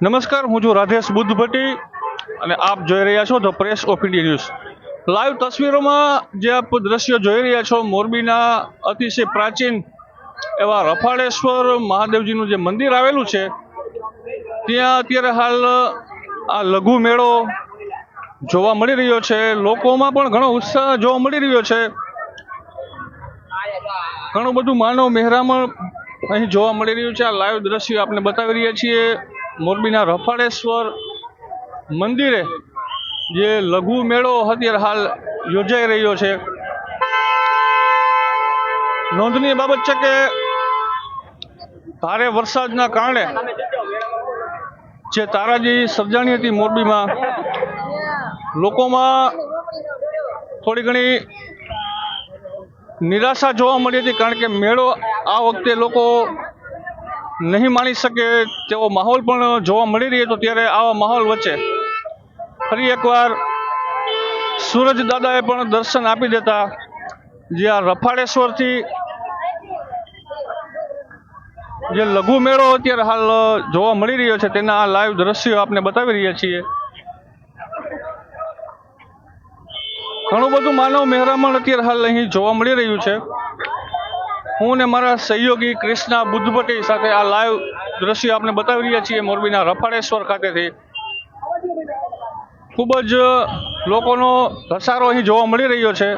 નમસ્કાર, હું છું રાધેશ બુદ્ધ ભટ્ટી અને આપ જોઈ રહ્યા છો the press of India news. Live તસવીરોમાં જે આપ દ્રશ્યો જોઈ રહ્યા છો, મોરબીના અતિશય પ્રાચીન એવા રફાળેશ્વર મહાદેવજીનું જે મંદિર આવેલું છે ત્યાં અત્યારે હાલ આ લઘુ મેળો જોવા મળી રહ્યો છે. લોકોમાં પણ ઘણો ઉત્સાહ જોવા મળી રહ્યો છે. ઘણું બધું માનવ મહેરામણ અહીં જોવા મળી રહ્યું છે. આ લાઈવ દ્રશ્યો આપણે બતાવી રહ્યા છીએ મોરબીના રફાળેશ્વર મંદિરે જે લઘુ મેળો અત્યારે હાલ યોજાઈ રહ્યો છે. નોંધનીય બાબત છે કે ભારે વરસાદના કારણે જે તારાજી સર્જાણી હતી મોરબીમાં, લોકોમાં થોડી ઘણી નિરાશા જોવા મળી હતી, કારણ કે મેળો આ વખતે લોકો નહીં માણી શકે તેવો માહોલ પણ જોવા મળી રહ્યો હતો. ત્યારે આવા માહોલ વચ્ચે ફરી એકવાર સૂરજ દાદાએ પણ દર્શન આપી દેતા જે આ રફાળેશ્વરથી જે લઘુ મેળો અત્યારે હાલ જોવા મળી રહ્યો છે તેના આ લાઈવ દ્રશ્યો આપણે બતાવી રહ્યા છીએ. ઘણું બધું માનવ મહેરામણ અત્યારે હાલ અહીં જોવા મળી રહ્યું છે. હું ને મારા સહયોગી કૃષ્ણા બુદ્ધ ભટ્ટી સાથે આ લાઈવ દ્રશ્યો આપણે બતાવી રહ્યા છીએ મોરબીના રફાળેશ્વર ખાતેથી. ખૂબ જ લોકોનો ધસારો અહીં જોવા મળી રહ્યો છે.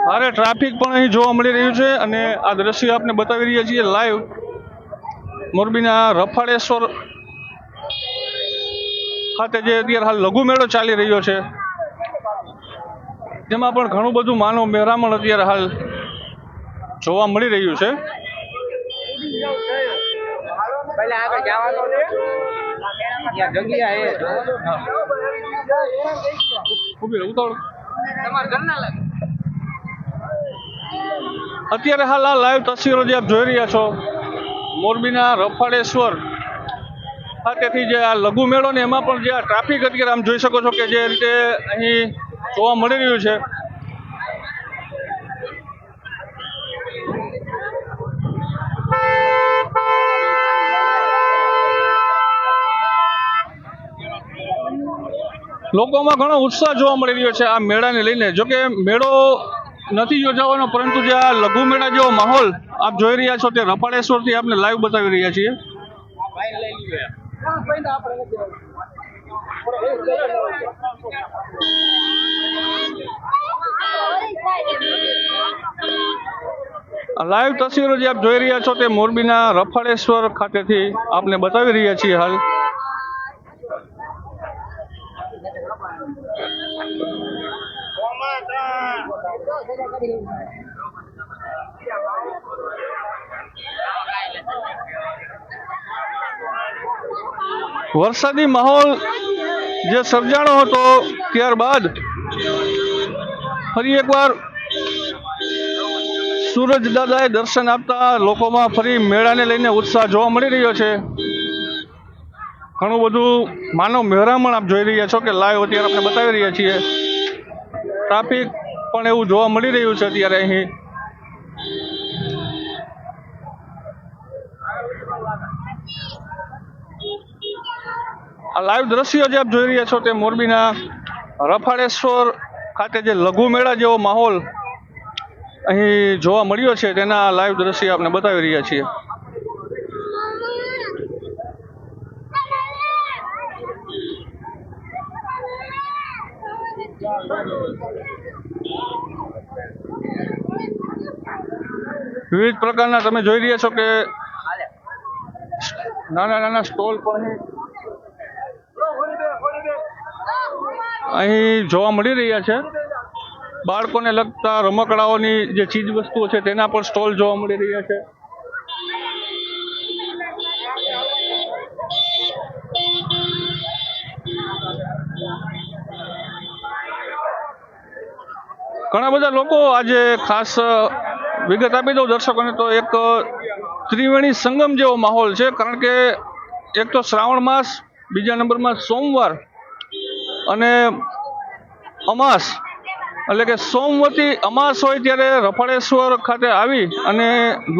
ભારે ટ્રાફિક પણ અહીં જોવા મળી રહ્યું છે અને આ દ્રશ્ય આપણે બતાવી રહ્યા છીએ લાઈવ મોરબીના રફાળેશ્વર ખાતે જે અત્યારે હાલ લઘુ મેળો ચાલી રહ્યો છે તેમાં પણ ઘણું બધું માનવ મહેરામણ અત્યારે હાલ જોવા મળી રહ્યું છે. અત્યારે હાલ આ લાઈવ તસવીરો જે આપ જોઈ રહ્યા છો મોરબીના રફાળેશ્વર ખાતેથી જે આ લઘુ મેળો ને એમાં પણ જે આ ટ્રાફિક અત્યારે આમ જોઈ શકો છો કે જે રીતે અહીં જોવા મળી રહ્યું છે. લોકોમાં ઘણો ઉત્સાહ જોવા મળી રહ્યો છે આ મેળાને લઈને. જોકે મેળો નથી યોજાવાનો, પરંતુ જે આ લઘુ મેળા જેવો માહોલ આપ જોઈ રહ્યા છો તે રફાળેશ્વરથી આપણે લાઈવ બતાવી રહ્યા છીએ. લાઈવ તસવીરો જે આપ જોઈ રહ્યા છો તે મોરબીના રફાળેશ્વર ખાતેથી આપણે બતાવી રહ્યા છીએ હાલ. વરસાદી માહોલ જે સર્જાણો હતો ત્યારબાદ ફરી એકવાર સૂરજ દાદાએ દર્શન આપતા લોકોમાં ફરી મેળાને લઈને ઉત્સાહ જોવા મળી રહ્યો છે. ઘણું બધું માનવ મહેરામણ આપ જોઈ રહ્યા છો કે લાઈવ અત્યારે આપણે બતાવી રહ્યા છીએ. ટ્રાફિક પણ એવું જોવા મળી રહ્યું છે અત્યારે અહીં. આ લાઈવ દ્રશ્યો જે આપ જોઈ રહ્યા છો તે મોરબીના રફાળેશ્વર ખાતે જે લઘુ મેળા જેવો માહોલ અહીં જોવા મળ્યો છે તેના લાઈવ દ્રશ્ય આપણે બતાવી રહ્યા છીએ. વિવિધ પ્રકારના તમે જોઈ રહ્યા છો કે નાના નાના સ્ટોલ પણ અહીં જોવા મળી રહ્યા છે. બાળકોને લગતા રમકડાઓની જે ચીજ વસ્તુઓ છે તેના પણ સ્ટોલ જોવા મળી રહ્યા છે. ઘણા બધા લોકો આજે ખાસ વિગત આપી દઉં દર્શકોને તો એક ત્રિવેણી સંગમ જેવો માહોલ છે, કારણ કે એક તો શ્રાવણ માસ, બીજા નંબરમાં સોમવાર અને અમાસ, એટલે કે સોમવતી અમાસ હોય ત્યારે રફાળેશ્વર ખાતે આવી અને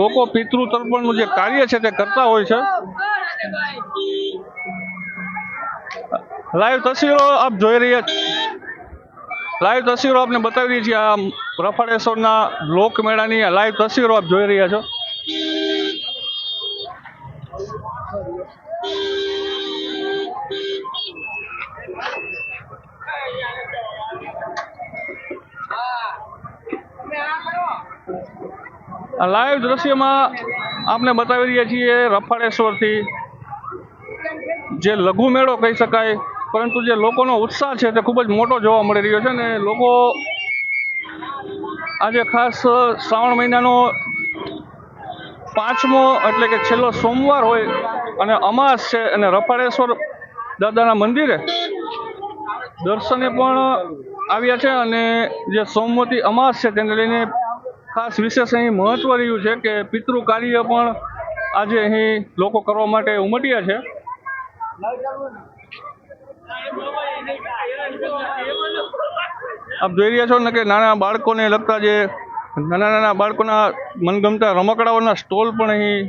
લોકો પિતૃ તર્પણનું જે કાર્ય છે તે કરતા હોય છે. લાઈવ તસવીરો આપ જોઈ રહ્યા છો, લાઈવ તસવીરો આપને બતાવી રહી છીએ. આ રફાળેશ્વરના લોકમેળાની લાઈવ તસવીરો આપ જોઈ રહ્યા છો. આ લાઈવ દ્રશ્યમાં આપને બતાવી રહ્યા છીએ રફાળેશ્વરથી જે લઘુ મેળો કહી શકાય, પરંતુ જે લોકોનો ઉત્સાહ છે તે ખૂબ જ મોટો જોવા મળી રહ્યો છે. ને લોકો આજે ખાસ શ્રાવણ મહિનાનો 5મો એટલે કે છેલ્લો સોમવાર હોય અને અમાસ છે, અને રફાળેશ્વર દાદાના મંદિરે દર્શને પણ આવ્યા છે. અને જે સોમવતી અમાસ છે તેને લઈને ખાસ વિશેષ અહીં મહત્વ રહ્યું છે કે પિતૃ કાર્ય પણ આજે અહીં લોકો કરવા માટે ઉમટ્યા છે. આપ જોઈ રહ્યા છો ને કે નાના બાળકોને લગતા જે નાના બાળકોના મનગમતા રમકડાઓના સ્ટોલ પણ અહીં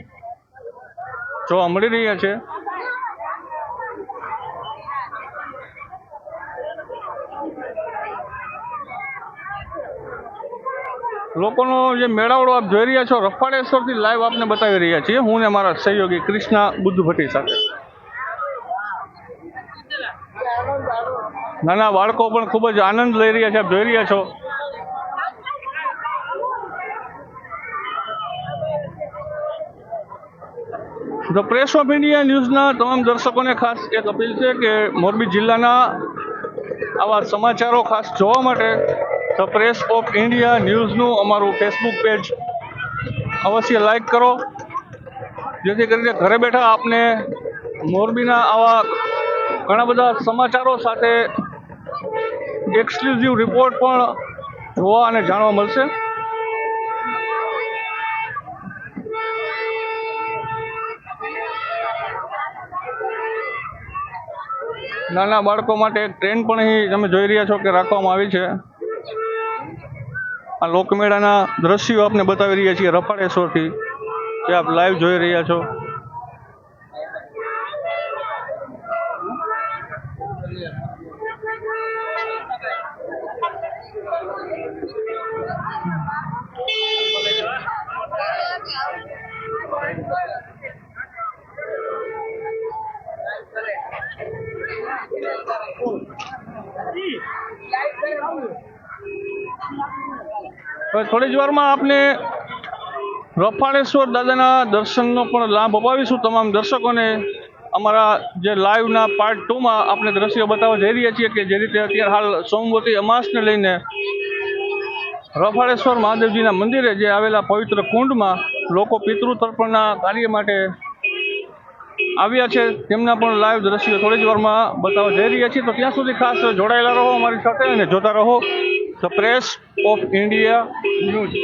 જોવા મળી રહ્યા છે. લોકોનો જે મેળાવડો આપ જોઈ રહ્યા છો રફાળેશ્વરથી લાઈવ આપને બતાવી રહ્યા છીએ, હું ને મારા સહયોગી કૃષ્ણા બુદ્ધભટ્ટી સાથે. નાના બાળકો પણ ખૂબ જ આનંદ લઈ રહ્યા છે, આપ જોઈ રહ્યા છો. ધ પ્રેસ ઓફ ઇન્ડિયા ન્યૂઝના તમામ દર્શકોને ખાસ એક અપીલ છે કે મોરબી જિલ્લાના આવા સમાચારો ખાસ જોવા માટે ધ પ્રેસ ઓફ ઇન્ડિયા ન્યૂઝનું અમારું ફેસબુક પેજ અવશ્ય લાઈક કરો, જેથી કરીને ઘરે બેઠા આપને મોરબીના આવા ઘણા બધા સમાચારો સાથે એક્સક્લુઝિવ રિપોર્ટ પણ જોવા અને જાણવા મળશે. નાના બાળકો માટે એક ટ્રેન પણ અહીં તમે જોઈ રહ્યા છો કે રાખવામાં આવી છે. આ લોકમેળાના દ્રશ્યો આપને બતાવી રહ્યા છીએ રફાળેશ્વરથી, જે આપ લાઈવ જોઈ રહ્યા છો. થોડી જ વારમાં આપને રફાળેશ્વર દાદાના દર્શનનો પણ લાભ અપાવીશું તમામ દર્શકોને. અમારા જે લાઈવના પાર્ટ 2માં આપણે દ્રશ્યો બતાવવા જઈ રહ્યા છીએ કે જે રીતે અત્યારે હાલ સોમવતી અમાસને લઈને રફાળેશ્વર મહાદેવજીના મંદિરે જે આવેલા પવિત્ર કુંડમાં લોકો પિતૃ તર્પણના કાર્ય માટે આવ્યા છે, તેમના પણ લાઈવ દ્રશ્યો થોડી જ વારમાં બતાવવા જઈ રહ્યા છીએ. તો ત્યાં સુધી ખાસ જોડાયેલા રહો અમારી સાથે અને જોતા રહો the press of India news.